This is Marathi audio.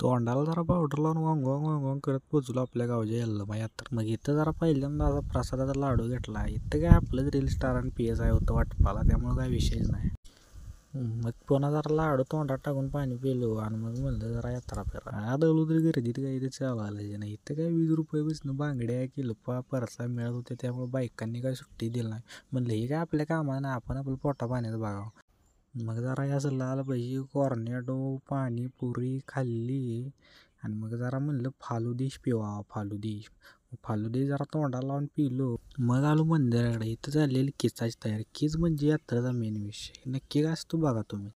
तोंडाला जरा पावडर लावून वांग करत पोचलो आपल्या गावच्या यल्लमा यात्रा. मग इथं जरा पहिल्यांदा असा प्रसादाचा लाडू घेतला. इथं काय आपलंच रील स्टार आणि PSI होतं वाटपाला, त्यामुळे काय विषयच नाही. मग पुन्हा जरा लाडू तोंडात टाकून पाणी पिलो आणि मग म्हणलं जरा यात्रा फिरा. आदळलो तरी गर्दीत काही इथे चालायला नाही. इथं काय 20 रुपये बसणं बांगड्या किलोपा परसा मिळत होते, त्यामुळे बायकांनी काय सुट्टी दिली नाही. म्हणलं हे काय आपल्या कामाला नाही, आपण आपलं पोटा पाण्याचं बघावं. मग जरा असं लाल भजी कॉर्नेटो पाणीपुरी खाल्ली आणि मग जरा म्हणलं फालुदेश पिवा फालुदेश जरा तोंडाला लावून पिलो. मग आलो मंदिराकडे. इथं चाललेली किचाची तयारी. किच म्हणजे यात्रेचा मेन विषय. नक्की काय असतो बघा तुम्ही.